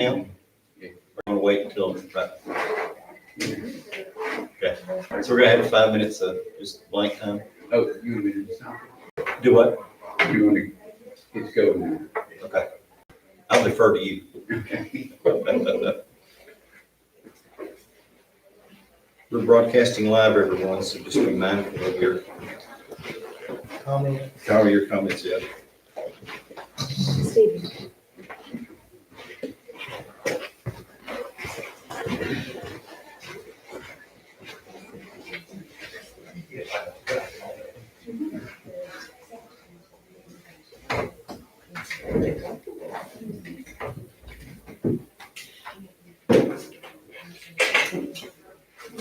Now, we're going to wait until about. Okay, so we're going to have 5 minutes of just blank time. Oh, you want me to do something? Do what? You want to get going? Okay. I'll defer to you. Okay. We're broadcasting live, everyone, so just be mindful of your comments. How are your comments yet? Stephen.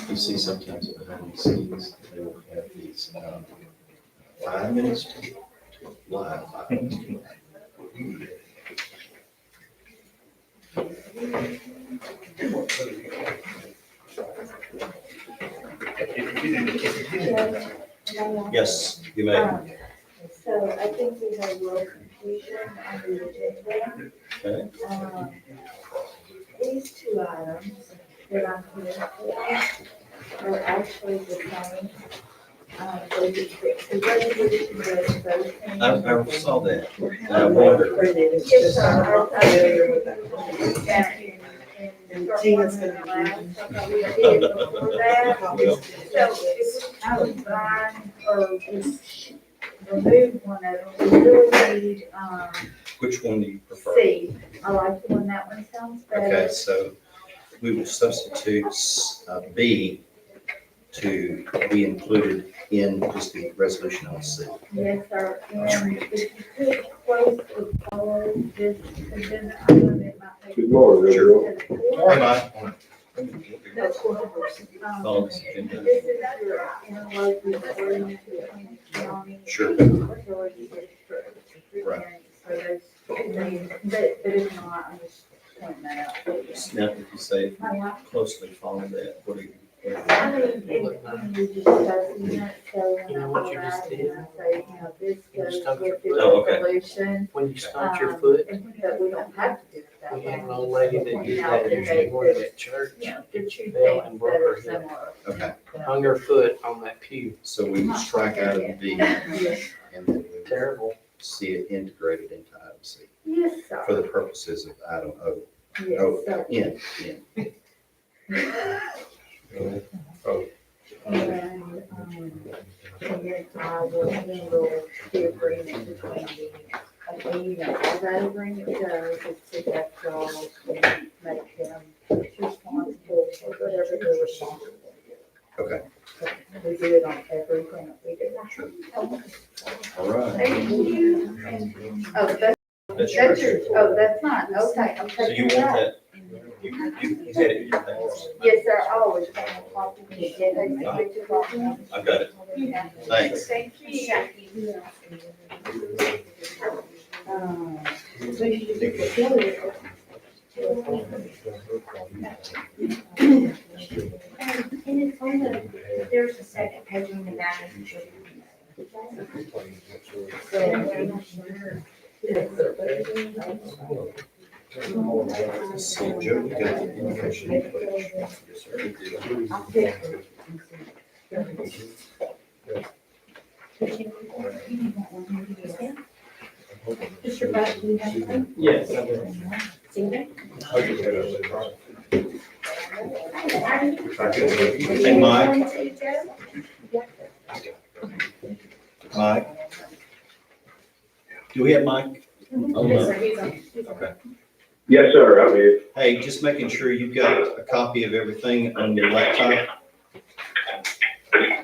You see sometimes behind the scenes, they will have these 5 minutes to live. 5 minutes to live. Yes, you may. So I think we have a little confusion on the agenda. Okay. These two items that I'm here for are actually the same. The resolution does both things. I saw that. And I wondered. Yes, sir. I'm familiar with that. And Tina's gonna be. So if I would bind or just remove one of them, we really need, Which one do you prefer? C. I like the one, that one sounds Okay, better. so we will substitute B to be included in just the resolution on C. Yes, sir. And if you could closely follow this agenda item, it might make. Good morning, Sure. Sure. Hey, Mike. Follow This this agenda. is your interlocal agreement between the county. Sure. Authority district. Right. So those two things, but if not, I'm just pointing that out. Now, if you say closely follow that, what do you? I mean, when you discussing it, so when You know I what go you just back did? and I say, this You goes just stuck your with the foot. Oh, okay. resolution. When you stomp your foot, But we don't have to do it that we way. had an old lady that did that and she went to church You know, the and two she fell things and that broke are her hip. similar. Okay, Hung her foot on that pew. so we will strike out of the B and then we will Terrible. see it integrated into item C Yes, for sir. the purposes of item O. Yes, Oh, sir. N. And then I will handle the agreement between the, how that agreement goes, it's to that y'all can make them responsible for whatever they're responsible. Okay, We do it on everything that we do. sure. All right. Thank you. Oh, That's that's yours. your, oh, that's mine, okay, I'm So you taking want it out. that? You had it in your things. Yes, sir, I always want a copy. Take your copy. I've got it. Thanks. Thank you. And it's on the, there's a second page on the back. So Joe, you got the indication in place. Yes, sir. You do. Mr. Buck, do you have one? Yes, I do. Hey, Mike. Mike? Do we have Mike? Oh, Yes, no. sir, he's on. Okay. Yes, sir, I'm here. Hey, just making sure you've got a copy of everything on your laptop. Yes,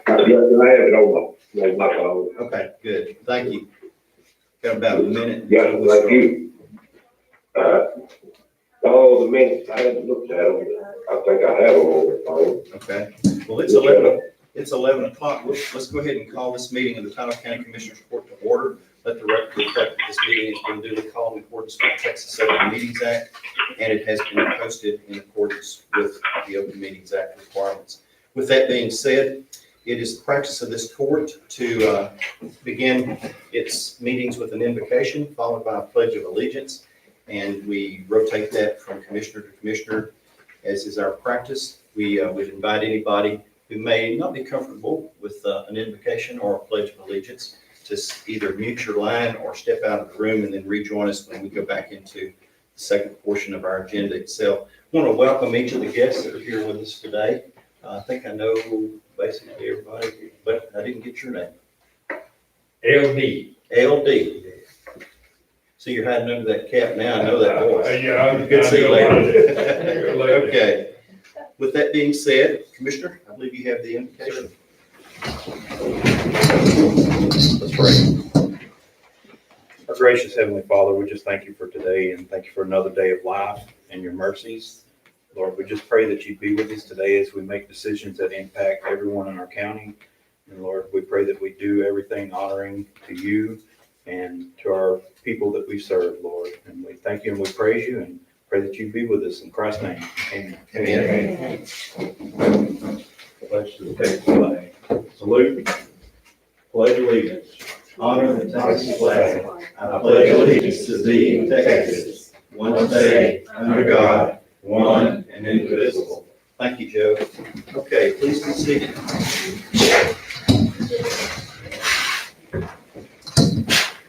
I have it on my phone. Okay, good. Thank you. Got about a minute. Yes, until we thank start. you. Oh, the minutes, I haven't looked at them, I think I have them on the phone. Okay. Well, it's 11 o'clock. Let's go ahead and call this meeting of the Tyler County Commissioners Court to order. Let the record reflect that this meeting has been duly called in accordance with the Texas Open Meetings Act, and it has been posted in accordance with the Open Meetings Act requirements. With that being said, it is the practice of this court to begin its meetings with an invocation followed by a pledge of allegiance. and we rotate that from commissioner to commissioner, as is our practice. We would invite anybody who may not be comfortable with an invocation or a pledge of allegiance to either mute your line or step out of the room and then rejoin us when we go back into the second portion of our agenda itself. I want to welcome each of the guests that are here with us today. I think I know basically everybody, but I didn't get your name. LD. LD. So you're hiding under that cap now. I know that voice. Yeah. Good to see you later. Later. Okay. With that being said, Commissioner, I believe you have the invitation. Let's pray. Our gracious Heavenly Father, we just thank you for today and thank you for another day of life and your mercies. Lord, we just pray that you be with us today as we make decisions that impact everyone in our county. And Lord, we pray that we do everything honoring to you and to our people that we serve, Lord. And we thank you and we praise you and pray that you be with us in Christ's name. Amen. Amen. Pledge to the Texas flag. Salute. Pledge allegiance. Honor the Texas flag. I pledge allegiance to thee, Texas, one state, under God, one and indivisible. Thank you, Joe. Okay, please be seated.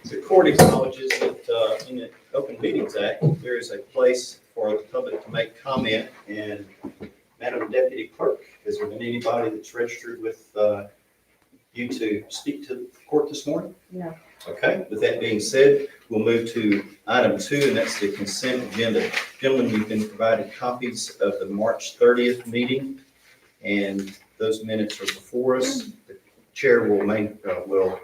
The court acknowledges that in the Open Meetings Act, there is a place for the public to make comment. And Madam Deputy Clerk, has there been anybody that's registered with you to speak to the court this morning? No. Okay, with that being said, we'll move to item 2, and that's the consent agenda. Gentlemen, you've been provided copies of the March 30th meeting, and those minutes are before us. The chair will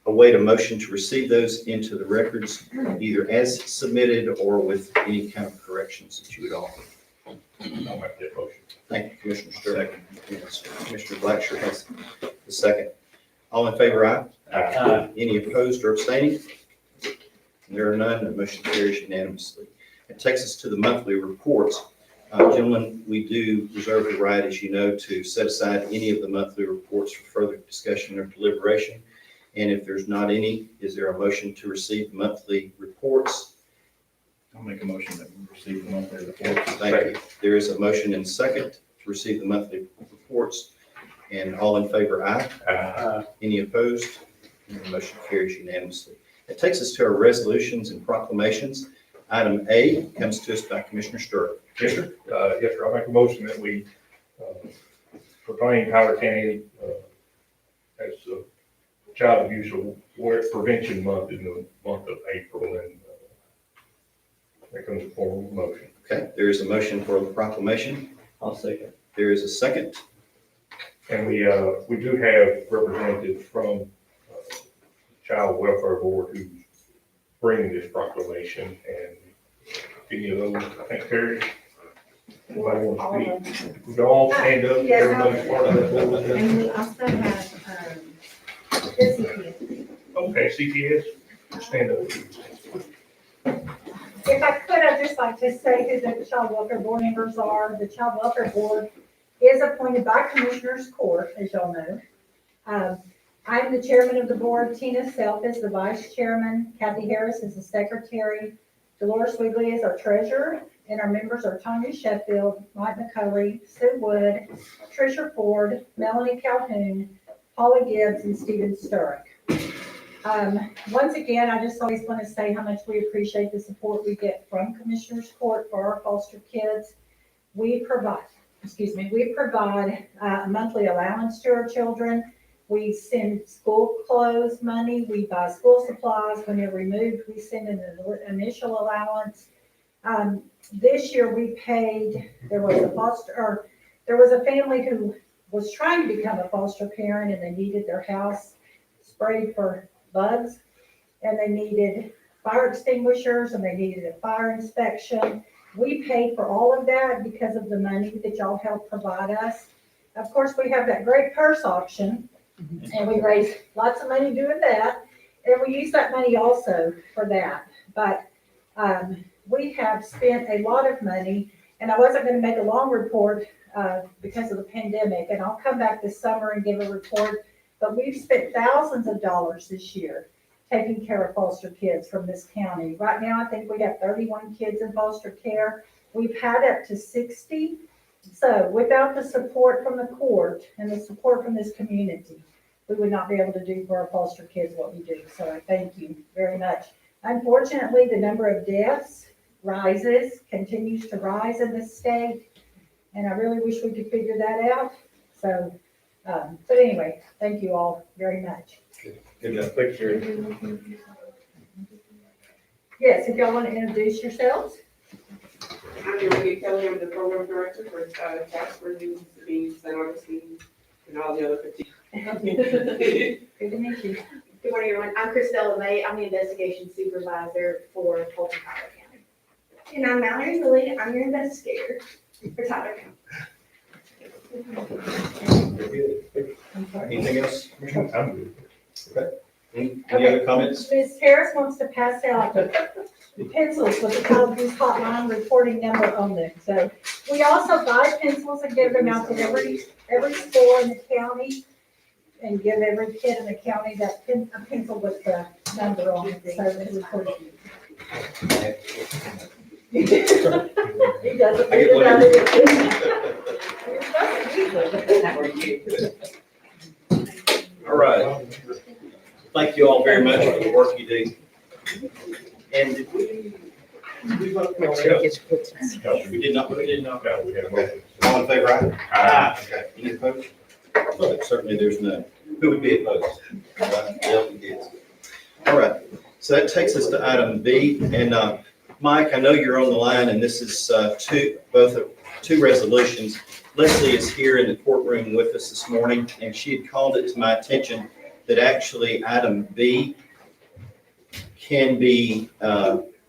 await a motion to receive those into the records, either as submitted or with any kind of corrections that you would offer. I'll make that motion. Thank you, Commissioner Sturman. Yes, Commissioner Blacksher has the second. All in favor, aye? Any opposed or abstaining? There are none, the motion carries unanimously. It takes us to the monthly reports. Gentlemen, we do reserve the right, as you know, to set aside any of the monthly reports for further discussion or deliberation. And if there's not any, is there a motion to receive monthly reports? I'll make a motion that we receive the monthly report. Thank you. There is a motion and second to receive the monthly reports. And all in favor, aye? Any opposed? And the motion carries unanimously. It takes us to our resolutions and proclamations. Item A comes to us by Commissioner Sturman. Yes, sir. Yes, sir. I'll make a motion that we proclaim Howard County as Child Abuse Prevention Month in the month of April, and that comes in form of a motion. Okay, there is a motion for the proclamation. I'll second. There is a second. And we do have representatives from Child Welfare Board who's bringing this proclamation, and any of those, I think, Terry, anybody want to speak? We all stand up, Yes, everybody's part of that board. And we also have, the Okay, CPS, stand up. If I could, I'd just like to say who the Child Welfare Board members are. The Child Welfare Board is appointed by Commissioners Court, as y'all know. I'm the chairman of the board. Tina Self is the vice chairman. Kathy Harris is the secretary. Dolores Wigley is our treasurer. And our members are Tanya Sheffield, Mike McCulley, Sue Wood, Tricia Ford, Melanie Calhoun, Paula Gibbs, and Stephen Sturrock. Once again, I just always want to say how much we appreciate the support we get from Commissioners Court for our foster kids. We provide a monthly allowance to our children. We send school clothes money. We buy school supplies. When they're removed, we send an initial allowance. This year we paid, there was a family who was trying to become a foster parent, and they needed their house sprayed for bugs, and they needed fire extinguishers, and they needed a fire inspection. We paid for all of that because of the money that y'all helped provide us. Of course, we have that great purse auction, and we raised lots of money doing that, and we use that money also for that. But we have spent a lot of money, and I wasn't going to make a long report because of the pandemic, and I'll come back this summer and give a report, but we've spent thousands of dollars this year taking care of foster kids from this county. Right now, I think we got 31 kids in foster care. We've had up to 60. So without the support from the court and the support from this community, we would not be able to do for our foster kids what we do. So I thank you very much. Unfortunately, the number of deaths continues to rise in this state. And I really wish we could figure that out. So, but anyway, thank you all very much. Good job. Thanks, Jerry. Yes, if y'all want to introduce yourselves. I'm Maria Kelly, I'm the program director for Jasper, News, Sabine, St. Augustine, and all the other 50. Good to meet you. Good morning, everyone. I'm Christella May. I'm the investigation supervisor for Fulton Tyler County. And I'm Mallory Lilly. I'm your investigator for Tyler County. Very good. Anything else? I'm good. Any other comments? Ms. Harris wants to pass out pencils with the College Hotline reporting number on them. So we also buy pencils and give them out to every school in the county and give every kid in the county that a pencil with the number on it. So it's important. He doesn't I get think about one. All right. Thank you all very much for the work you do. And did we? We vote no. We did not. We did not. No, we have a motion. All in favor, aye? Aye. Okay. Any opposed? Well, certainly there's none. Who would be opposed? Delta is. All right. So that takes us to item B. And Mike, I know you're on the line, and this is two resolutions. Leslie is here in the courtroom with us this morning, and she had called it to my attention that actually item B can be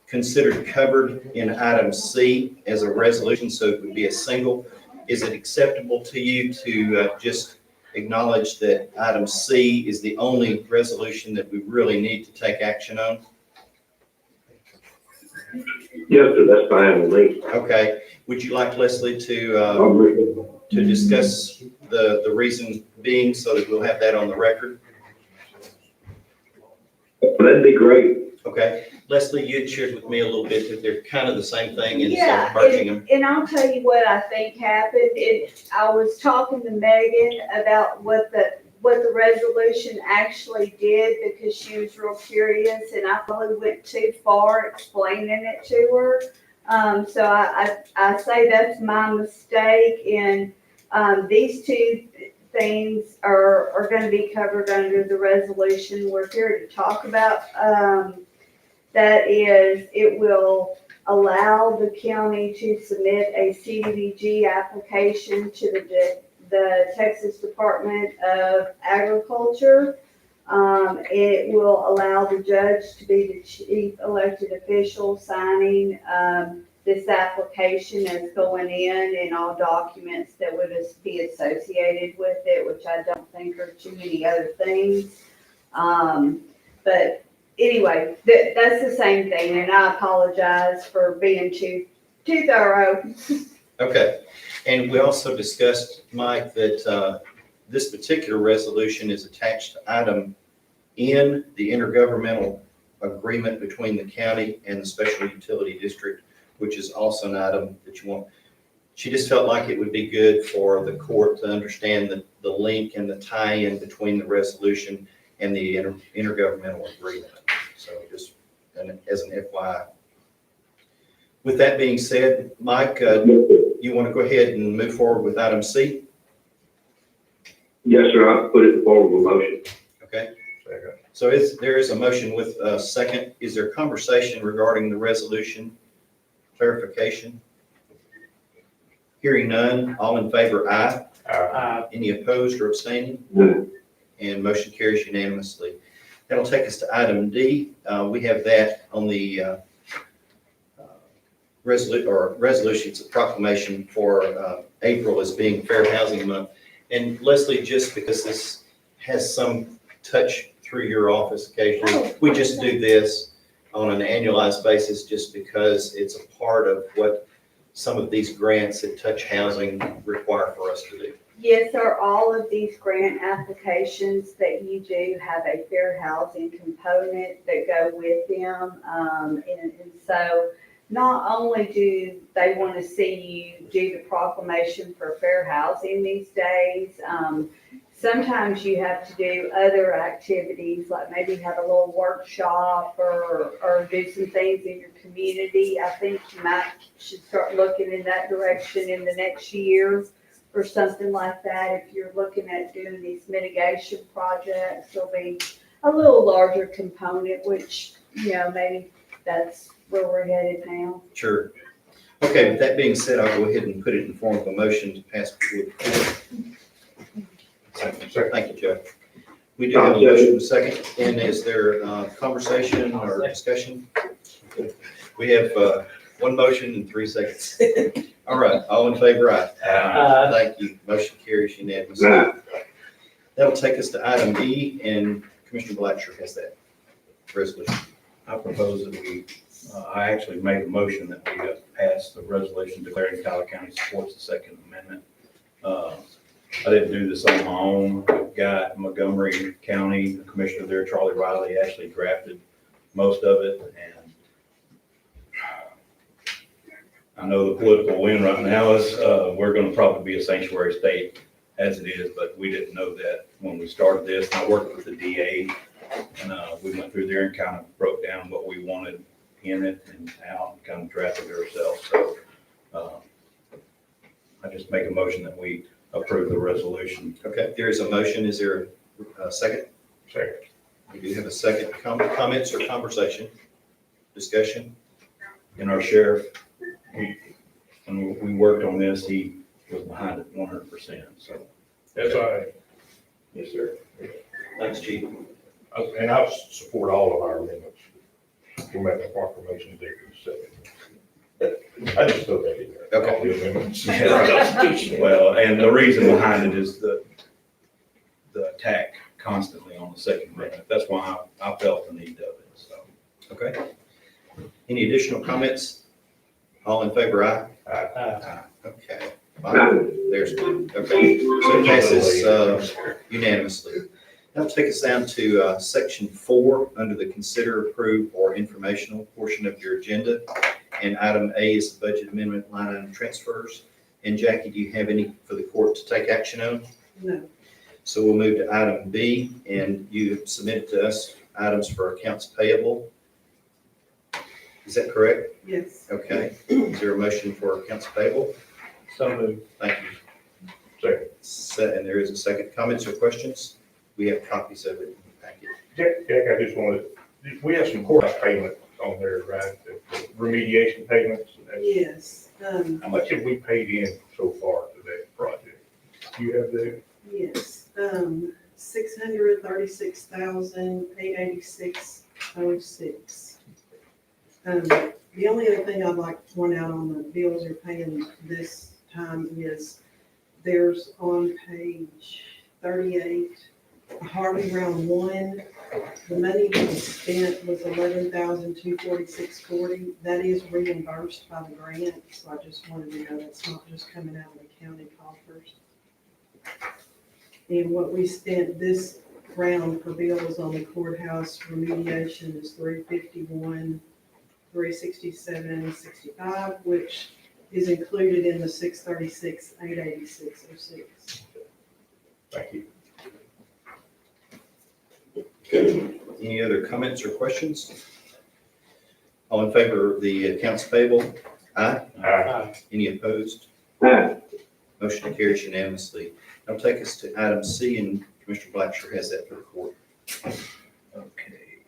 considered covered in item C as a resolution, so it would be a single. Is it acceptable to you to just acknowledge that item C is the only resolution that we really need to take action on? Yes, sir, that's fine with me. Okay. Would you like Leslie to discuss the reason being so that we'll have that on the record? That'd be great. Okay. Leslie, you had shared with me a little bit that they're kind of the same thing and so Yeah, merging them. and I'll tell you what I think happened. I was talking to Megan about what the resolution actually did because she was real curious and I probably went too far explaining it to her. So I say that's my mistake, and these two things are going to be covered under the resolution we're here to talk about. That is, it will allow the county to submit a CDBG application to the Texas Department of Agriculture. It will allow the judge to be the chief elected official signing this application as going in and all documents that would be associated with it, which I don't think are too many other things. But anyway, that's the same thing, and I apologize for being too thorough. Okay. And we also discussed, Mike, that this particular resolution is attached to item N, the intergovernmental agreement between the county and the special utility district, which is also an item that you want. She just felt like it would be good for the court to understand the link and the tie-in between the resolution and the intergovernmental agreement. So just as an FYI. With that being said, Mike, you want to go ahead and move forward with item C? Yes, sir, I'll put it forward with motion. Okay. So there is a motion with a second. Is there conversation regarding the resolution? Clarification? Hearing none, all in favor, aye. Any opposed or abstaining? No. And motion carries unanimously. That'll take us to item D. We have that on the resolution. It's a proclamation for April as being Fair Housing Month. And Leslie, just because this has some touch through your office occasionally, we just do this on an annualized basis just because it's a part of what some of these grants that touch housing require for us to do. Yes, sir, all of these grant applications that you do have a fair housing component that go with them. And so not only do they want to see you do the proclamation for fair housing these days, sometimes you have to do other activities, like maybe have a little workshop or do some things in your community. I think you should start looking in that direction in the next year or something like that. If you're looking at doing these mitigation projects, there'll be a little larger component, which, maybe that's where we're headed now. Sure. Okay, with that being said, I'll go ahead and put it in form of a motion to pass before the court. Thank you, Joe. We do have a motion and a second, and is there conversation or discussion? We have one motion and 3 seconds. All right, all in favor, aye. Thank you. Motion carries unanimously. That'll take us to item B, and Commissioner Blatcher has that resolution. I propose that I actually made a motion that we pass the resolution declaring Tyler County supports the Second Amendment. I didn't do this on my own. I've got Montgomery County, the commissioner there, Charlie Riley, actually drafted most of it. And I know the political wind right now is we're going to probably be a sanctuary state as it is, but we didn't know that when we started this. And I worked with the DA, and we went through there and kind of broke down what we wanted in it and out, and kind of drafted it ourselves. So I just make a motion that we approve the resolution. Okay, there is a motion. Is there a second? Second. We do have a second. Comments or conversation? Discussion? And our sheriff, when we worked on this, he was behind it 100%. So, That's all right. yes, sir. Thanks, Chief. And I support all of our amendments. We make the proclamation there in a second. I just throw that in there. Okay. All the amendments. Well, and the reason behind it is the attack constantly on the Second Amendment. That's why I felt the need of it, so. Okay. Any additional comments? All in favor, aye? Aye. Okay. Fine. There's one. Okay, so it passes unanimously. That'll take us down to section 4 under the consider, approve, or informational portion of your agenda. And item A is the budget amendment line item transfers. And Jackie, do you have any for the court to take action on? No. So we'll move to item B, and you submitted to us items for accounts payable. Is that correct? Yes. Okay. Is there a motion for accounts payable? So moved. Thank you. Second. And there is a second. Comments or questions? We have copies of it in the packet. Jack, I just wanted, we have some courthouse payments on there, right? The remediation payments. Yes, How much have we paid in so far to that project? Do you have that? yes, $636,886.06. The only other thing I'd like to point out on the bills you're paying this time is there's on page 38, Harvey Round 1, the money that was spent was $11,246.40. That is reimbursed by the grant, so I just wanted to know that's not just coming out of the county coffers. And what we spent this round for bills on the courthouse remediation is $351, $367.65, which is included in the $636,886.06. Thank you. Any other comments or questions? All in favor of the accounts payable? Aye. Aye. Any opposed? Motion carries unanimously. That'll take us to item C, and Commissioner Blatcher has that for the court. Okay.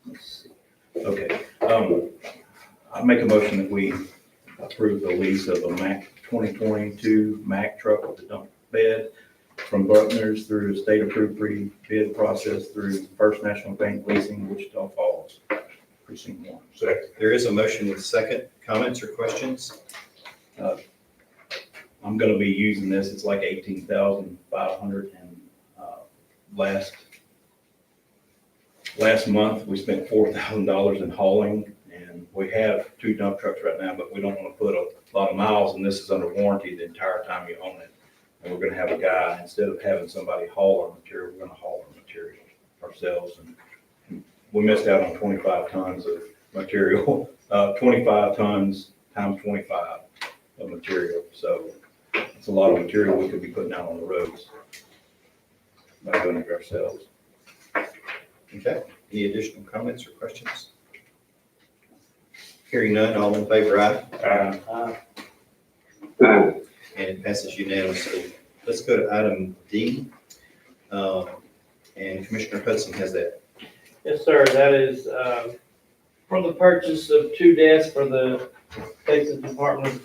Let's see. Okay, I make a motion that we approve the lease of a Mack 2022 Mack truck with a dump bed from Buckner's through the state-approved pre-bid process through First National Bank Leasing, Wichita Falls, Precinct 1. Second. There is a motion with a second. Comments or questions? I'm gonna be using this, it's like 18,500, and last month, we spent $4,000 in hauling, and And we have 2 dump trucks right now, but we don't want to put a lot of miles, and this is under warranty the entire time you own it. And we're gonna have a guy, instead of having somebody haul our material, we're gonna haul our material ourselves. And we missed out on 25 tons of material, 25 tons times 25 of material. So it's a lot of material we could be putting out on the roads by doing it ourselves. Okay, any additional comments or questions? Hearing none, all in favor, aye? And it passes unanimously. Let's go to item D. And Commissioner Hudson has that. Yes, sir, that is, for the purchase of 2 desks for the Texas Department,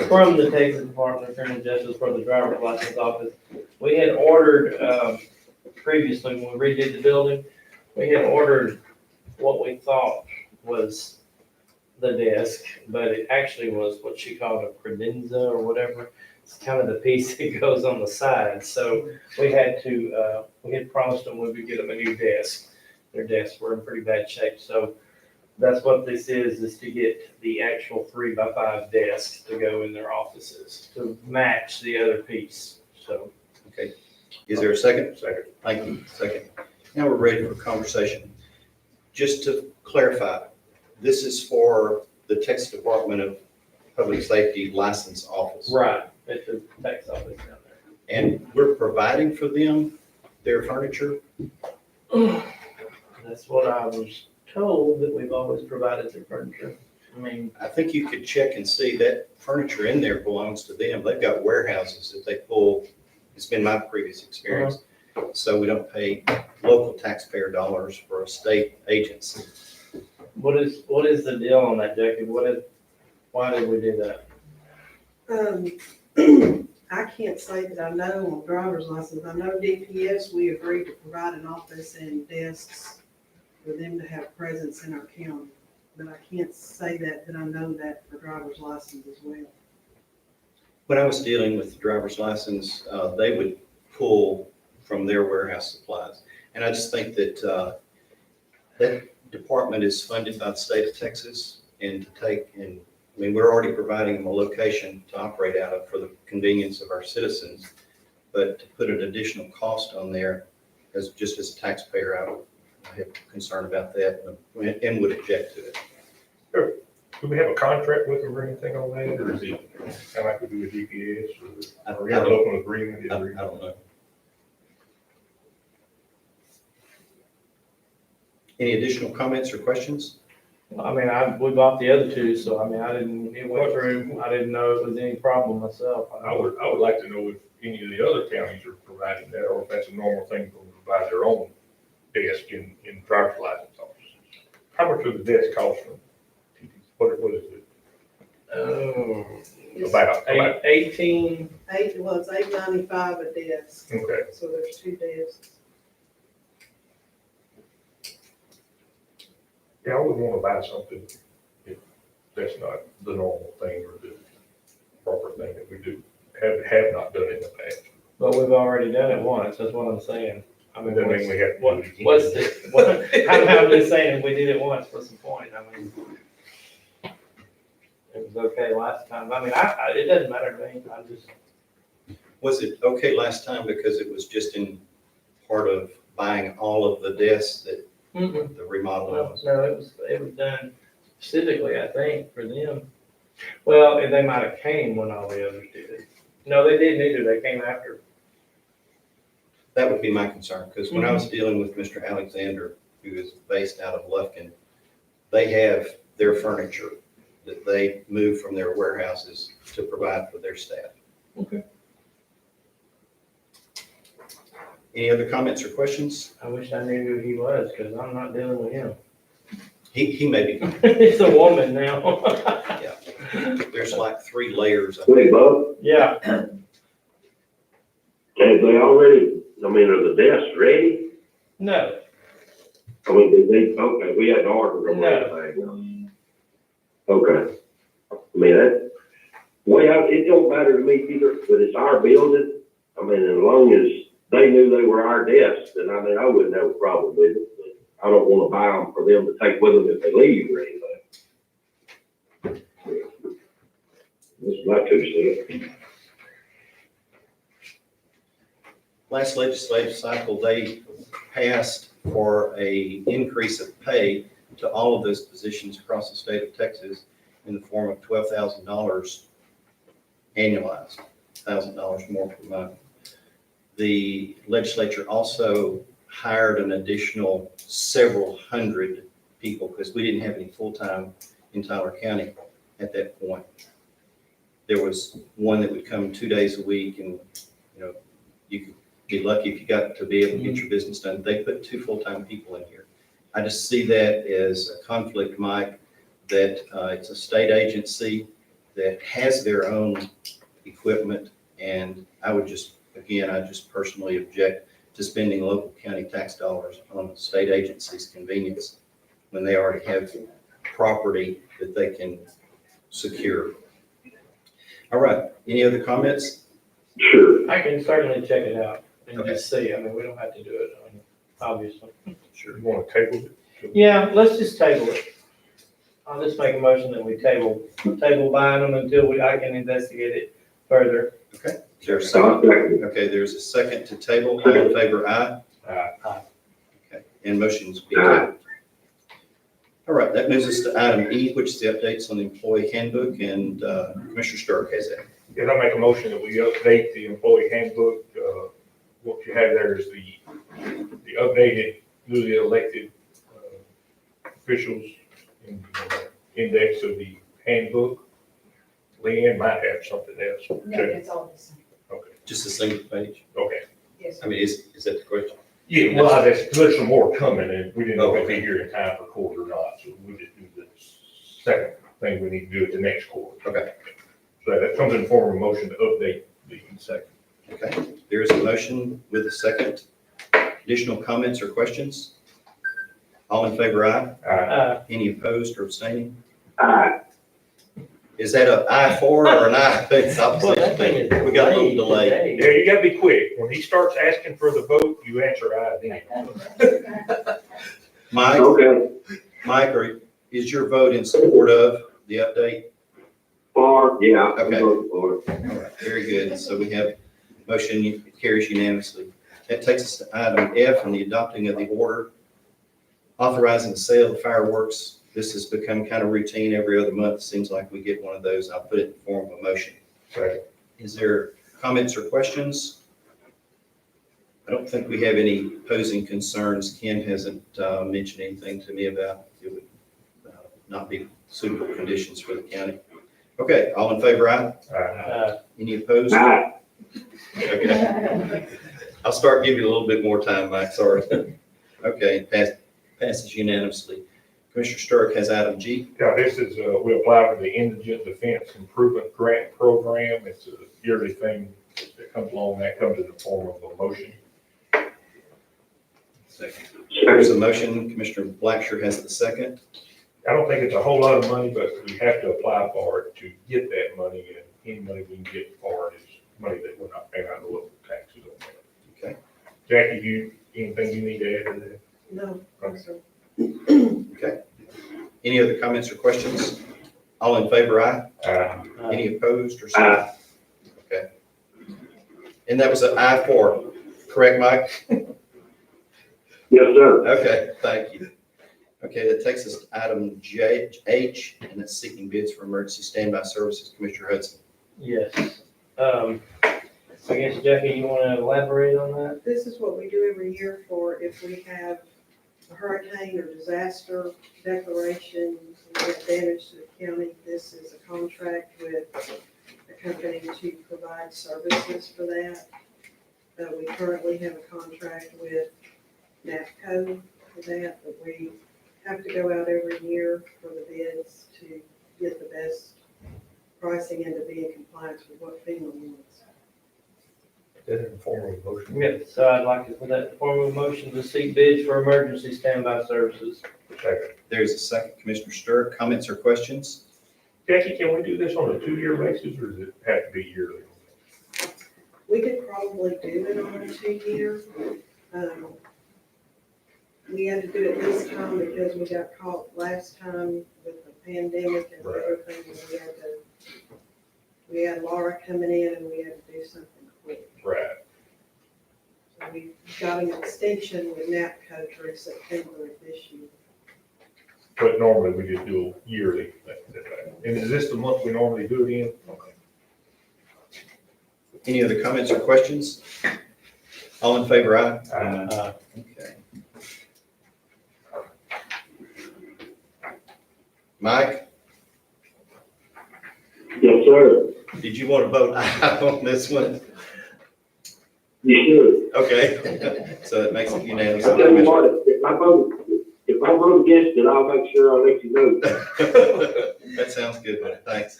from the Texas Department of Criminal Justice for the driver's license office. We had ordered, previously, when we redid the building, we had ordered what we thought was the desk, but it actually was what she called a credenza or whatever. It's kind of the piece that goes on the side. So we had to, we had promised them we would get them a new desk. Their desks were in pretty bad shape. So that's what this is to get the actual 3x5 desks to go in their offices to match the other piece. So. Okay. Is there a second? Second. Thank you. Second. Now we're ready for conversation. Just to clarify, this is for the Texas Department of Public Safety License Office. Right, at the tax office down there. And we're providing for them their furniture? That's what I was told, that we've always provided their furniture. I mean, I think you could check and see that furniture in there belongs to them. They've got warehouses that they pull. It's been my previous experience. So we don't pay local taxpayer dollars for a state agency. what is the deal on that, Jackie? Why did we do that? I can't say that I know on driver's license. I know DPS, we agreed to provide an office and desks for them to have presence in our county. But I can't say that I know that for driver's license as well. When I was dealing with the driver's license, they would pull from their warehouse supplies. And I just think that that department is funded by the state of Texas, and I mean, we're already providing them a location to operate out of for the convenience of our citizens, but to put an additional cost on there just as a taxpayer, I have concern about that and would object to it. Sure. Do we have a contract with them or anything on that, or is it kind of like we do with GPS, or we have an open agreement? I don't know. Any additional comments or questions? I mean, we bought the other 2, so I mean, it went through, I didn't know if it was any problem myself. I would like to know if any of the other counties are providing that, or if that's a normal thing for them to provide their own desk in driver's license offices. How much does the desk cost them? What is it? Oh, About. 18, Well, it's $8.95 a desk, Okay. so there's 2 desks. Yeah, I wouldn't want to buy something if that's not the normal thing or the proper thing that we do, have not done in the past. but we've already done it once, that's what I'm saying. I mean, Doesn't mean we have to do it again. what's the, I'm just saying, if we did it once, what's the point? I mean, it was okay last time. I mean, it doesn't matter to me. I just, Was it okay last time because it was just in part of buying all of the desks that the remodeling was? no, it was done specifically, I think, for them. Well, and they might have came when all the others did. No, they didn't either. They came after. That would be my concern, because when I was dealing with Mr. Alexander, who is based out of Lufkin, they have their furniture that they move from their warehouses to provide for their staff. Okay. Any other comments or questions? I wish I knew who he was, because I'm not dealing with him. He may be, It's a woman now. there's like 3 layers of Hey, Bub, Yeah. have they already, I mean, are the desks ready? No, I mean, okay, we hadn't ordered them or anything. Okay. I mean, it don't matter to me either, but it's our building. I mean, as long as they knew they were our desks, then I mean, I wouldn't have a problem with it. But I don't want to buy them for them to take with them if they leave or anything. my 2 cents. Last legislative cycle, they passed for a increase of pay to all of those positions across the state of Texas in the form of $12,000 annualized, $1,000 more per month. The legislature also hired an additional several hundred people because we didn't have any full-time in Tyler County at that point. There was one that would come 2 days a week, and, you could be lucky if you got to be able to get your business done. They put 2 full-time people in here. I just see that as a conflict, Mike, that it's a state agency that has their own equipment, and I just personally object to spending local county tax dollars on a state agency's convenience when they already have property that they can secure. All right, any other comments? Sure. I can certainly check it out and just see. I mean, we don't have to do it, obviously. Sure. You want to table it? Yeah, let's just table it. I'll just make a motion that we table buying them until I can investigate it further. Okay, is there a So I'll second? second. Okay, there's a second to table. All in favor, aye? Aye. Okay, and motion's being tabled. All right, that moves us to item E, which is the updates on the employee handbook, and Commissioner Stirk has that. Yeah, I'll make a motion that we update the employee handbook. What you have there is the updated, newly elected officials in the index of the handbook. Leanne might have something else. No, it's all the same. Okay, Just a single page. okay. Yes, I mean, is that the question? Yeah, well, there's some more coming, and we didn't know if Okay. it'd be here in time for court or not, so we'll just do the second thing we need to do at the next court. Okay. So that comes in the form of a motion to update the second. Okay, there is a motion with a second. Additional comments or questions? All in favor, aye? Any opposed or abstaining? Aye. Is that an I for or an I? It's Well, that thing is We got a little delay. Yeah, you gotta be quick. When he starts asking for the vote, you answer aye then. Mike, Okay, is your vote in support of the update? yeah. Okay. Vote for it. All right, very good. So we have motion carries unanimously. That takes us to item F on the adopting of the order authorizing the sale of fireworks. This has become kind of routine. Every other month, seems like we get one of those. I'll put it in the form of a motion. Second. Is there comments or questions? I don't think we have any posing concerns. Ken hasn't mentioned anything to me about it would not be suitable conditions for the county. Okay, all in favor, aye? Any opposed? Aye. Okay, I'll start giving you a little bit more time, Mike, sorry. Okay, passes unanimously. Commissioner Stirk has item G. Yeah, this is, we apply for the Indigent Defense Improvement Grant Program. It's a yearly thing that comes along. That comes in the form of a motion. There's a motion. Commissioner Blacksher has the second. I don't think it's a whole lot of money, but we have to apply for it to get that money, and any money we can get for it is money that we're not paying out of local taxes on that. Okay. Jackie, anything you need to add to that? No, no, sir. Okay. Any other comments or questions? All in favor, aye? Any opposed or? Aye. Okay. And that was an I for, correct, Mike? Yes, sir. Okay, thank you. Okay, that takes us to item H, and that's seeking bids for emergency standby services. Commissioner Hudson. Yes. I guess, Jackie, you want to elaborate on that? This is what we do every year for if we have a hurricane or disaster declaration, we have damage to the county. This is a contract with a company to provide services for that. We currently have a contract with NAPCO for that, but we have to go out every year for the bids to get the best pricing and to be in compliance with what FEMA wants. That in the form of a motion. Yes, so I'd like to put that in the form of a motion to seek bids for emergency standby services. Second. There's a second. Commissioner Stirk, comments or questions? Jackie, can we do this on a 2-year basis, or does it have to be yearly? We could probably do it on a 2-year. We had to do it this time because we got caught last time with the pandemic and Right. everything, and we had Laura coming in and we had to do something quick. Right. So we got an extension with NAPCO through September of this year. But normally we just do it yearly. And is this the month we normally do it in? Okay. Any other comments or questions? All in favor, aye? Okay. Mike, Yes, sir. did you want to vote aye on this one? You Okay, so it makes it unanimous. should. I'll tell you what, if I vote against it, I'll make sure I let you know. That sounds good, buddy. Thanks.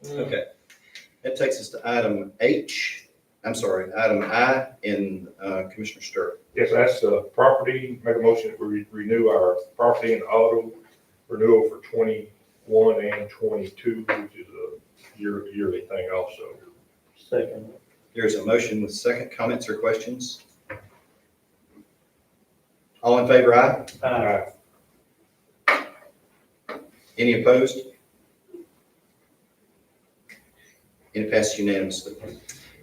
Okay. That takes us to item item I in Commissioner Stirrup. Yes, that's property, make a motion that we renew our property and auto renewal for 21 and 22, which is a yearly thing also. Second. There's a motion with second. Comments or questions? All in favor, aye? Any opposed? And it passes unanimously.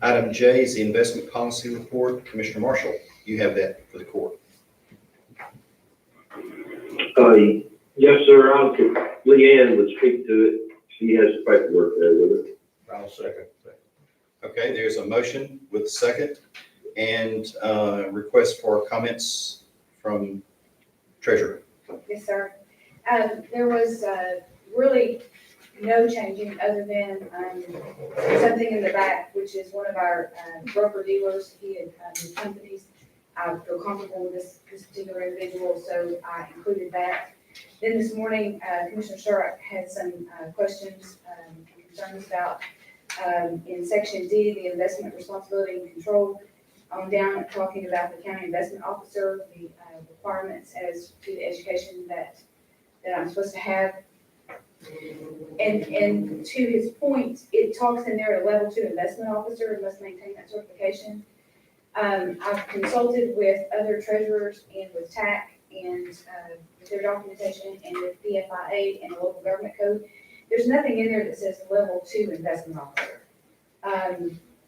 Item J is the investment policy report. Commissioner Marshall, you have that for the court. Yes, sir, Leanne would speak to it. She has the paperwork there with her. I'll second. Okay, there's a motion with a second and request for comments from treasurer. Yes, sir. There was really no changing other than something in the back, which is one of our broker dealers. He had his companies. I feel comfortable with this particular individual, so I included that. Then this morning, Commissioner Stirrup had some questions and concerns about in section D, the investment responsibility and control. On down, talking about the county investment officer, the requirements as to the education that I'm supposed to have. And to his point, it talks in there, a level 2 investment officer must maintain that certification. I've consulted with other treasurers and with TAC and with their documentation and with PFIA and the local government code. There's nothing in there that says level 2 investment officer.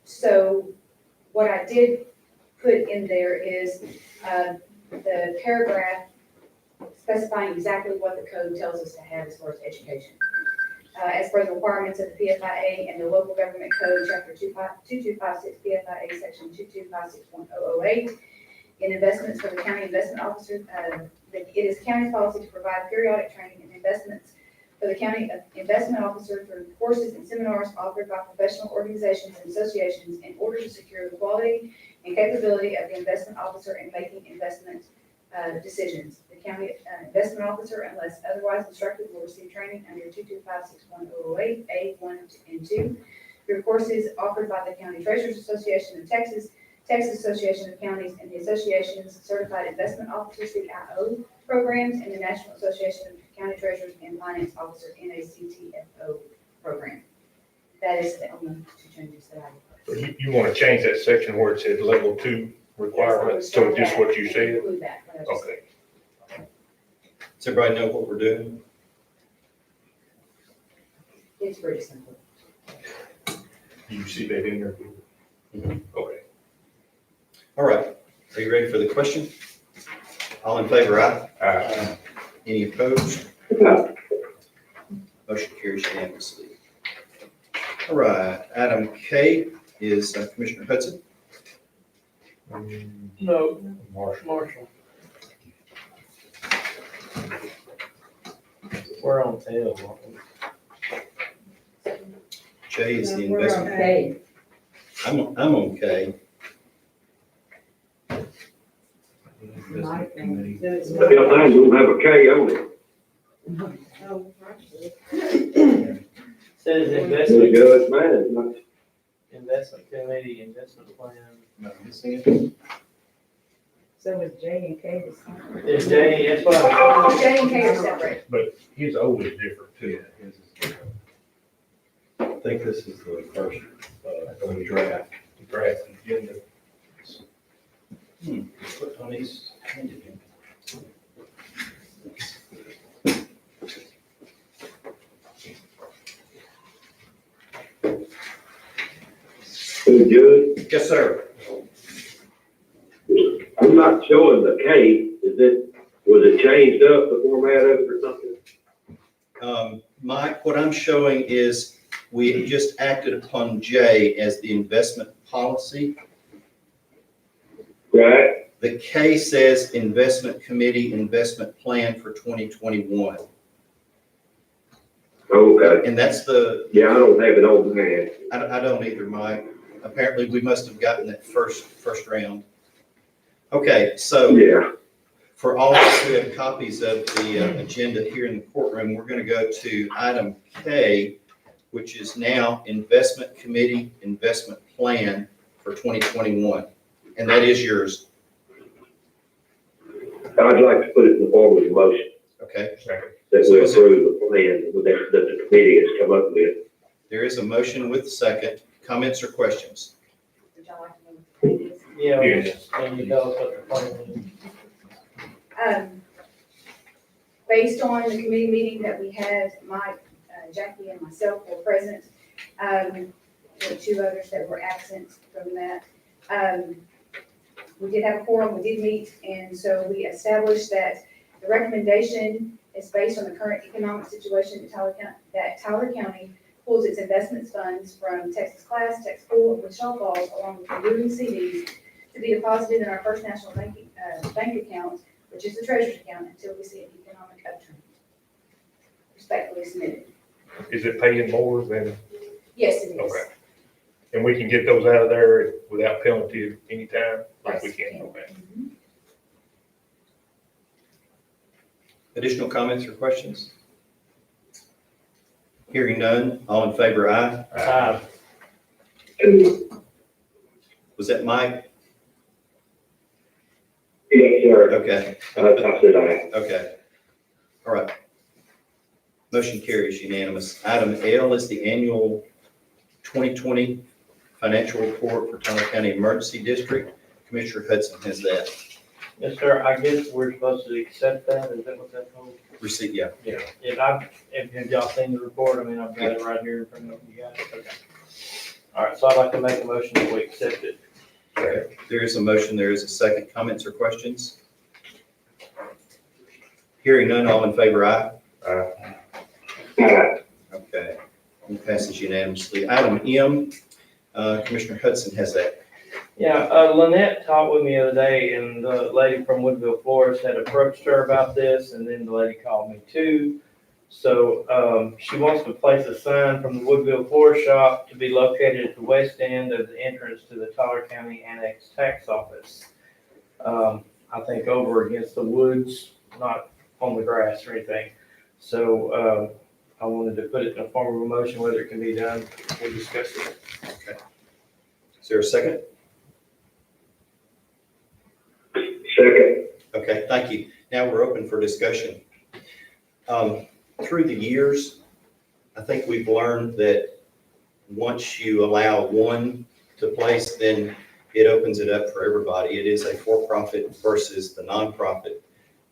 So what I did put in there is the paragraph specifying exactly what the code tells us to have as far as education. As per the requirements of the PFIA and the local government code, chapter 2256 PFIA, section 2256.008, in investments for the county investment officer, it is county's policy to provide periodic training in investments for the county investment officer through courses and seminars offered by professional organizations and associations in order to secure the quality and capability of the investment officer in making investment decisions. The county investment officer, unless otherwise instructed, will receive training under 2256.008, A1 and 2. Through courses offered by the County Treasurers Association of Texas, Texas Association of Counties, and the Association's Certified Investment Officer CIO programs, and the National Association of County Treasurers and Finance Officer NACTFO program. That is the only 2 changes that I So you want to change that section where it says level 2 requirements, so just what you said? Include that. What I just said. Okay. Does everybody know what we're doing? It's pretty simple. Do you see that in there? Okay. All right. Are you ready for the question? All in favor, aye? Any opposed? Motion carries unanimously. All right, item K is Commissioner Hudson. No, Marshall. Marshall. We're on tail. J is the We're investment. Okay. I'm on K. Investment committee. Then it's The other thing, don't have a K on it. Oh, right. Says There you investment, go, it's mine, it's not. investment committee, investment plan. Am I missing it? So is J and K the same? Is J, that's what I J and K are separate. But his old is different Yeah, too. his is different. I think this is the first, draft. The draft agenda. Put on these. Hey, Judge, Yes, sir. I'm not showing the K. Was it changed up, the format of it or something? Mike, what I'm showing is we just acted upon J as the investment policy. Right? The K says investment committee, investment plan for 2021. Okay. And that's the, Yeah, I don't have it on hand. I don't either, Mike. Apparently, we must have gotten that first round. Okay, so Yeah. for all of us who have copies of the agenda here in the courtroom, we're going to go to item K, which is now investment committee, investment plan for 2021. And that is yours, I'd like to put it in the form of a motion okay? that So we is it- approve the plan that the committee has come up with. There is a motion with a second. Comments or questions? Would y'all like to know what the plan is? Yeah, Yes. can you tell us what the plan is? Based on the committee meeting that we had, Mike, Jackie, and myself were present. There were two others that were absent from that. We did have a quorum, we did meet, and so we established that the recommendation is based on the current economic situation that Tyler County pulls its investments funds from Texas Class, Texas Pool, and Wichita Falls, along with removing CDs to be deposited in our First National bank account, which is the treasurer's account, until we see an economic upturn. Respectfully submitted. Is it paying more than, Yes, it is. okay. And we can get those out of there without penalty anytime, like we Yes, can, okay? Mhm. Additional comments or questions? Hearing none, all in favor, aye. Was that Mike? Yes, sir. Okay, I said aye. okay. All right. Motion carries unanimous. Item L is the annual 2020 financial report for Tyler County Emergency District. Commissioner Hudson has that. Yes, sir, I guess we're supposed to accept that, is that what that's called? Receipt, yeah. Yeah. Have y'all seen the report? I mean, I've got it right here in front of you guys. Okay. All right, so I'd like to make a motion that we accept it. There is a motion, there is a second. Comments or questions? Hearing none, all in favor, aye. Aye. Okay, it passes unanimously. Item M, Commissioner Hudson has that. Yeah, Lynette talked with me the other day, and the lady from Woodville Florist had approached her about this, and then the lady called me too. So, she wants to place a sign from the Woodville Florist Shop to be located at the west end of the entrance to the Tyler County Annex Tax Office. I think over against the woods, not on the grass or anything. So, I wanted to put it in a form of a motion, whether it can be done, we'll discuss it. Okay. Is there a second? Second. Okay, thank you. Now we're open for discussion. Through the years, I think we've learned that once you allow one to place, then it opens it up for everybody. It is a for-profit versus the nonprofit,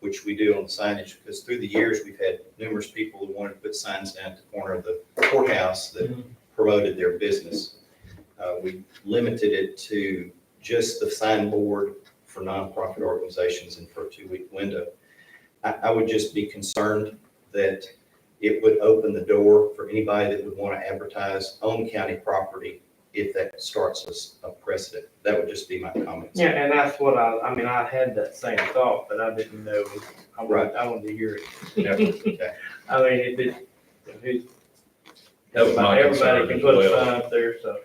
which we do on the signage, because through the years, we've had numerous people who wanted to put signs down at the corner of the courthouse that promoted their business. We limited it to just the signboard for nonprofit organizations and for a 2-week window. I would just be concerned that it would open the door for anybody that would want to advertise on county property if that starts a precedent. That would just be my comments. Yeah, and that's what I mean, I had that same thought, but I didn't know, I wanted to hear it. Okay. I mean, if it's, That was my everybody concern can as put a well. sign up there, so.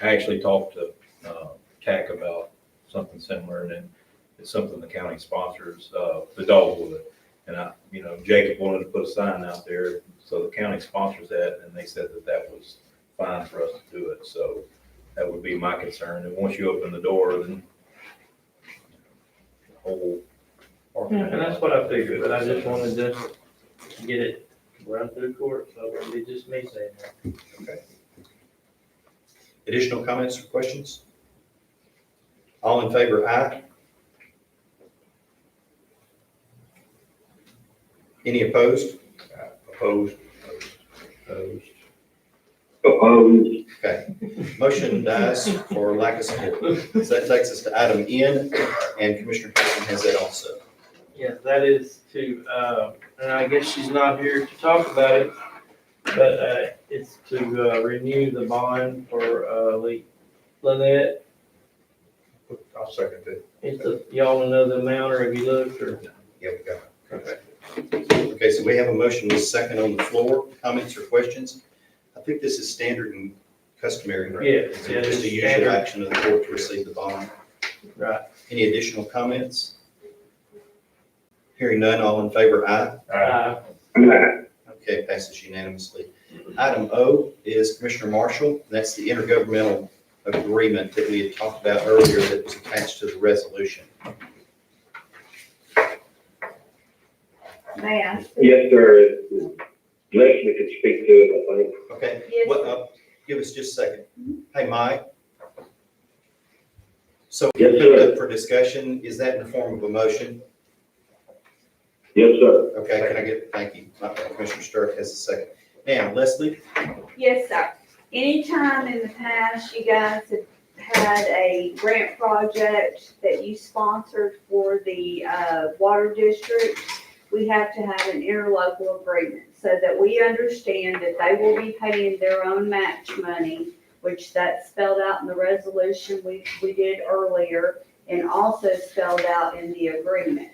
I actually talked to TAC about something similar, and then it's something the county sponsors, the Dogwood. And Jacob wanted to put a sign out there, so the county sponsors that, and they said that was fine for us to do it. So that would be my concern. And once you open the door, then the whole. And that's what I figured, but I just wanted to get it run through court, so it'd be just me saying that. Okay. Additional comments or questions? All in favor, aye. Any opposed? Opposed? Opposed. Opposed? Okay, motion dies for lack of support. So that takes us to item N, and Commissioner Hudson has that also. Yes, that is to, and I guess she's not here to talk about it, but, it's to, renew the bond for, Lynette. I'll second that. It's a, y'all wanna know the amount, or have you looked, or? Yeah, we got it. Okay, so we have a motion with second on the floor. Comments or questions? I think this is standard and customary, right? Yeah, It's yeah, just a it's usual standard. action of the court to receive the bond. Right. Any additional comments? Hearing none, all in favor, aye. Aye. Okay, passes unanimously. Item O is Commissioner Marshall. That's the intergovernmental agreement that we had talked about earlier that was attached to the resolution. May I? Yes, sir. Leslie could speak to it, I think. Okay, Yes. what, give us just a second. Hey, Mike. So Yes, sir. for discussion, is that in the form of a motion? Yes, sir. Okay, can I get, thank you. Commissioner Stirk has a second. Now, Leslie? Yes, sir. Anytime in the past you guys have had a grant project that you sponsored for the water district, we have to have an interlocal agreement so that we understand that they will be paying their own match money, which that's spelled out in the resolution we did earlier and also spelled out in the agreement.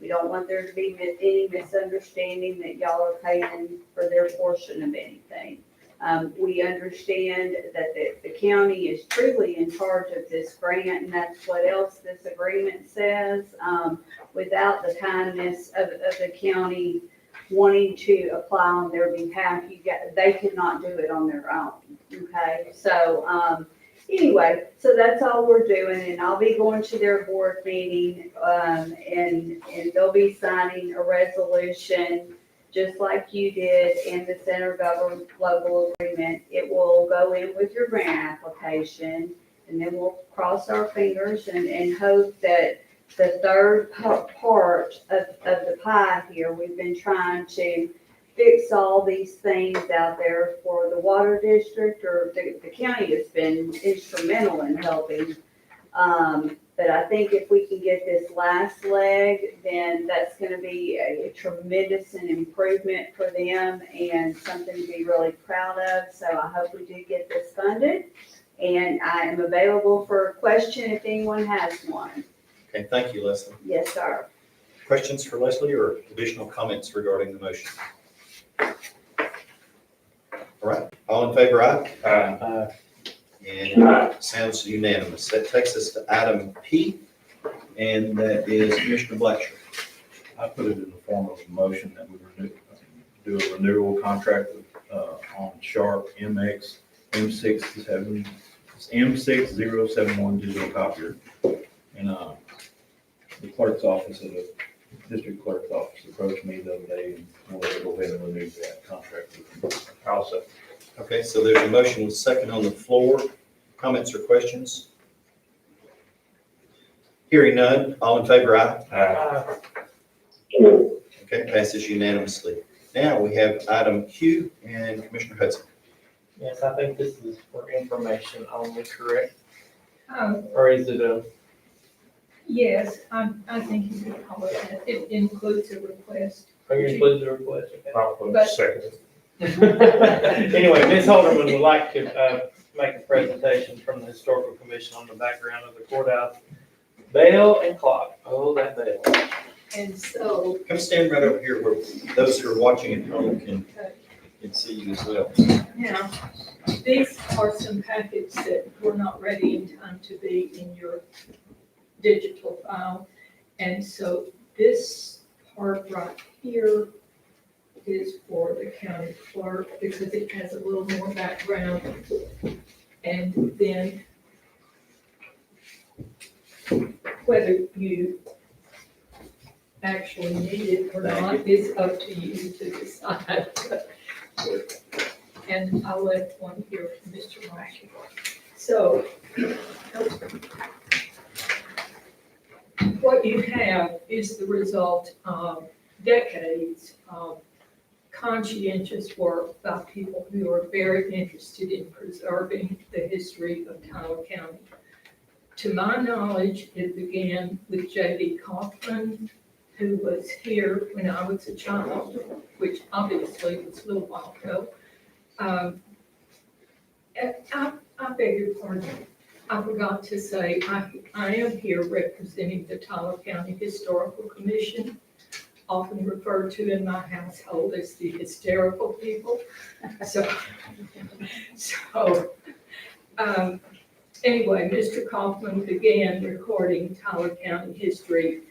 We don't want there to be any misunderstanding that y'all are paying for their portion of anything. We understand that the county is truly in charge of this grant, and that's what else this agreement says. Without the kindness of the county wanting to apply on their behalf, they could not do it on their own, okay? So, anyway, so that's all we're doing, and I'll be going to their board meeting, and they'll be signing a resolution just like you did in the center government local agreement. It will go in with your grant application, and then we'll cross our fingers and hope that the third part of the pie here, we've been trying to fix all these things out there for the water district, or the county has been instrumental in helping. But I think if we can get this last leg, then that's gonna be a tremendous improvement for them and something to be really proud of. So I hope we do get this funded, and I am available for a question if anyone has one. Okay, thank you, Leslie. Yes, sir. Questions for Leslie or additional comments regarding the motion? All right, all in favor, aye? And sounds unanimous. That takes us to item P, and that is Commissioner Blacksher. I put it in the form of a motion that we do a renewal contract on Sharp MX M6071 digital copier. And the clerk's office, the district clerk's office approached me the other day and wanted to go ahead and renew that contract with them. I'll second. Okay, so there's a motion with second on the floor. Comments or questions? Hearing none, all in favor, aye? Okay, passes unanimously. Now we have item Q and Commissioner Hudson. Yes, I think this is for information only, correct? Or is it a? Yes, I think you could call it that. It includes a request. Are you including the request? Okay. I'll put But- second. Anyway, Ms. Holderman would like to make a presentation from the Historical Commission on the background of the courthouse bell and clock. Oh, that bell. And so, Come stand right over here where those who are watching at home can see you as well. now, these are some packets that were not ready in time to be in your digital file. And so this part right here is for the county clerk because it has a little more background. And then whether you actually need it or not is up to you to decide. And I'll let one here from Mr. Marshall. So what you have is the result of decades of conscientious work by people who are very interested in preserving the history of Tyler County. To my knowledge, it began with J.D. Kaufman, who was here when I was a child, which obviously was a little while ago. And I beg your pardon, I forgot to say, I am here representing the Tyler County Historical Commission, often referred to in my household as the hysterical people. Anyway, Mr. Kaufman began recording Tyler County history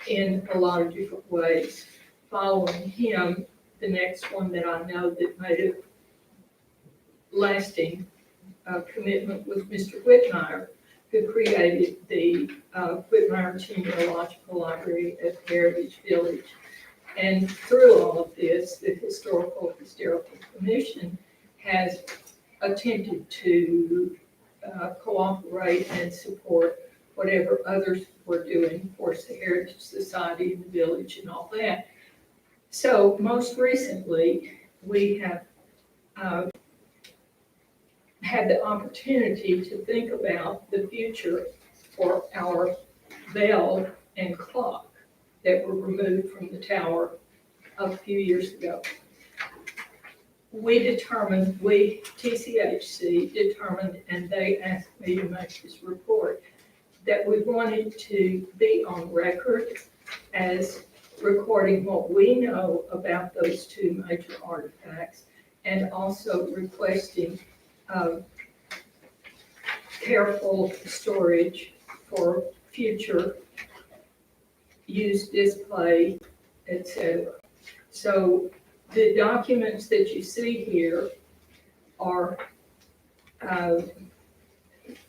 in a lot of different ways. Following him, the next one that I know that made a lasting commitment was Mr. Whitmire, who created the Whitmire Genealogical Library at Heritage Village. And through all of this, the Historical Commission has attempted to cooperate and support whatever others were doing, of course, the Heritage Society in the village and all that. So most recently, we have had the opportunity to think about the future for our bell and clock that were removed from the tower a few years ago. TCHC determined, and they asked me to make this report, that we wanted to be on record as recording what we know about those two major artifacts, and also requesting careful storage for future use, display, etc. So the documents that you see here are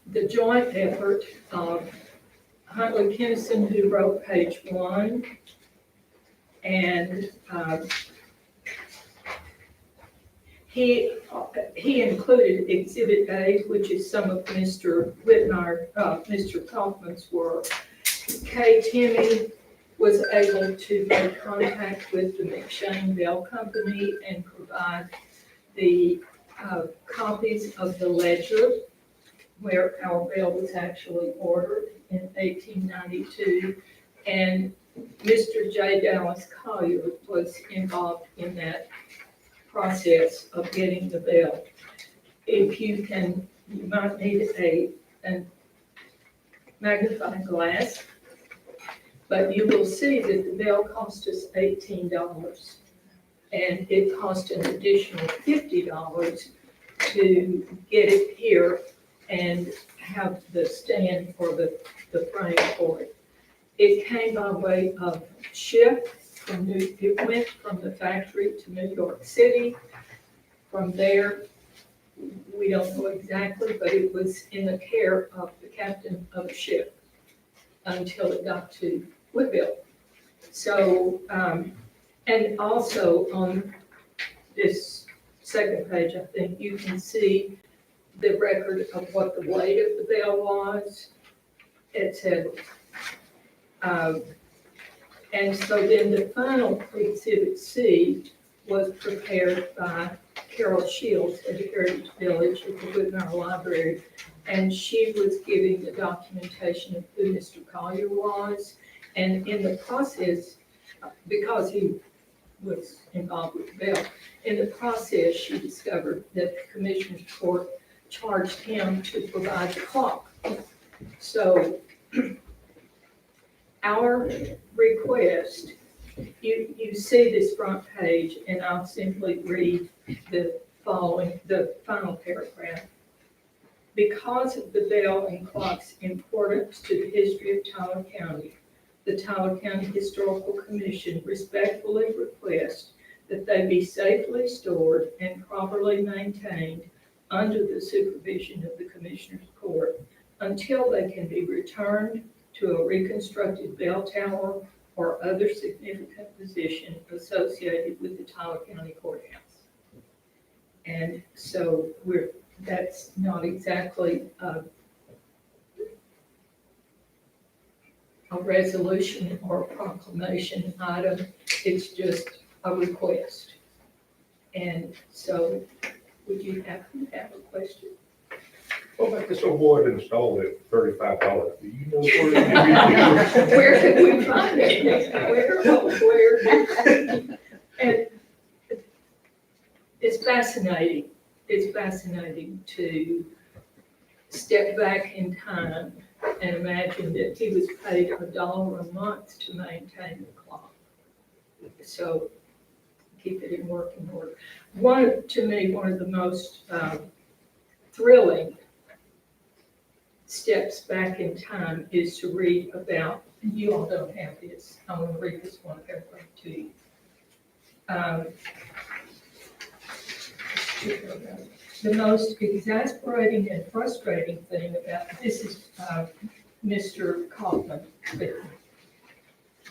the joint effort of Huntley Kinnison, who wrote page 1, and he included Exhibit A, which is some of Mr. Whitmire, Mr. Kaufman's work. Kay Timmy was able to make contact with the McShane Bell Company and provide the copies of the ledger where our bell was actually ordered in 1892. And Mr. J. Dallas Collier was involved in that process of getting the bell. If you might need a magnifying glass, but you will see that the bell cost us $18, and it cost an additional $50 to get it here and have the stand for the frame for it. It came by way of ship it went from the factory to New York City. From there, we don't know exactly, but it was in the care of the captain of a ship until it got to Woodville. So, and also on this second page, I think you can see the record of what the weight of the bell was, etc. And so then the final Exhibit C was prepared by Carol Shields at the Heritage Village at the Whitmire Library. And she was giving the documentation of who Mr. Collier was. And in the process, because he was involved with the bell, in the process, she discovered that the Commissioner's Court charged him to provide the clock. So our request, you see this front page, and I'll simply read the final paragraph. Because of the bell and clock's importance to the history of Tyler County, the Tyler County Historical Commission respectfully requests that they be safely stored and properly maintained under the supervision of the Commissioner's Court until they can be returned to a reconstructed bell tower or other significant position associated with the Tyler County Courthouse. And so that's not exactly a resolution or a proclamation item, it's just a request. And so, would you happen to have a question? What about this old boy that installed it for $35? Do you know where? Where can we find it? Where? And it's fascinating. It's fascinating to step back in time and imagine that he was paid $1 a month to maintain the clock. So keep it in working order. To me, one of the most thrilling steps back in time is to read about, you all don't have this, I'm gonna read this one paragraph to you. The most exasperating and frustrating thing about, this is Mr. Kaufman.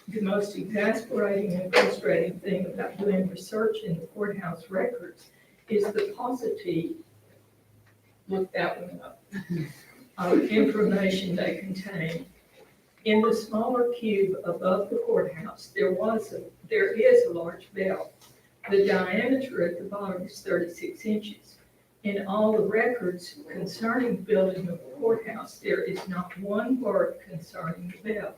The most exasperating and frustrating thing about doing research in the courthouse records is the paucity, look that one up, of information they contain. In the smaller cube above the courthouse, there is a large bell. The diameter at the bottom is 36 inches. In all the records concerning the building of the courthouse, there is not one word concerning the bell.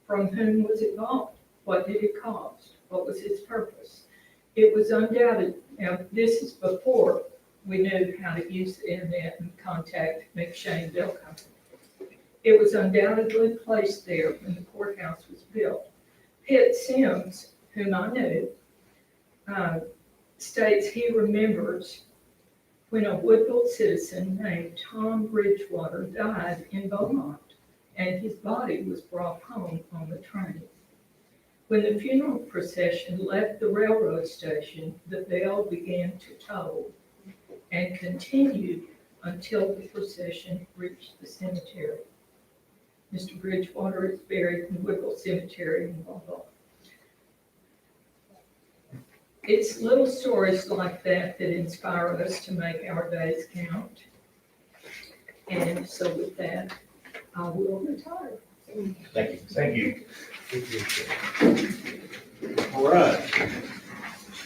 From whom was it bought? What did it cost? What was its purpose? It was undoubted, now this is before we knew how to use the internet and contact McShane Bell Company. It was undoubtedly placed there when the courthouse was built. Pitt Sims, whom I knew, states he remembers when a Woodville citizen named Tom Bridgewater died in Beaumont, and his body was brought home on the train. When the funeral procession left the railroad station, the bell began to toll and continued until the procession reached the cemetery. Mr. Bridgewater is buried in Woodville Cemetery in Beaumont. It's little stories like that that inspire us to make our days count. And so with that, I will retire. Thank you. Thank you. All right.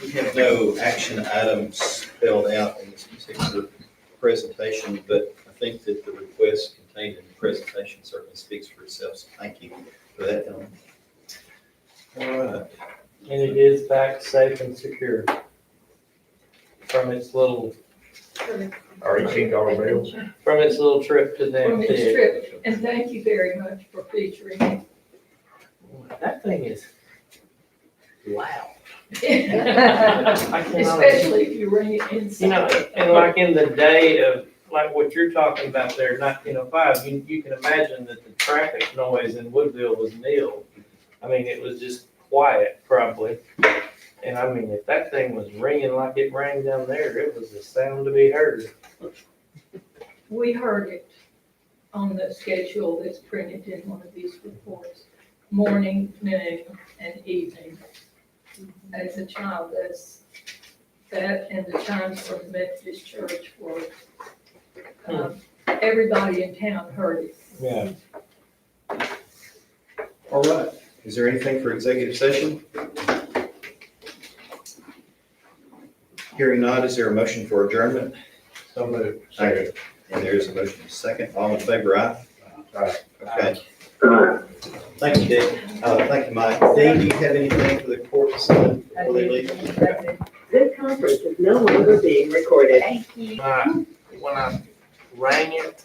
We have no action items spelled out in this particular presentation, but I think that the request contained in the presentation certainly speaks for itself, so thank you for that, gentlemen. All right. And it is back safe and secure from its little Our $18 bills. trip to the From this MT. trip, and thank you very much for featuring me. That thing is loud. Especially if you ring it inside. You know, and like in the day of, like what you're talking about there, 1905, you can imagine that the traffic noise in Woodville was nil. I mean, it was just quiet probably. And I mean, if that thing was ringing like it rang down there, it was a sound to be heard. We heard it on the schedule that's printed in one of these reports, morning, noon, and evening. As a child, that's that and the chimes from the Methodist Church were, everybody in town heard it. Yeah. All right. Is there anything for executive session? Hearing not, is there a motion for adjournment? So moved. Second. And there is a motion second. All in favor, aye? Aye. Okay. Thank you, Dick. Thank you, Mike. Dean, do you have anything for the court to say before they leave? This conference is no longer being recorded. Thank you. When I rang it,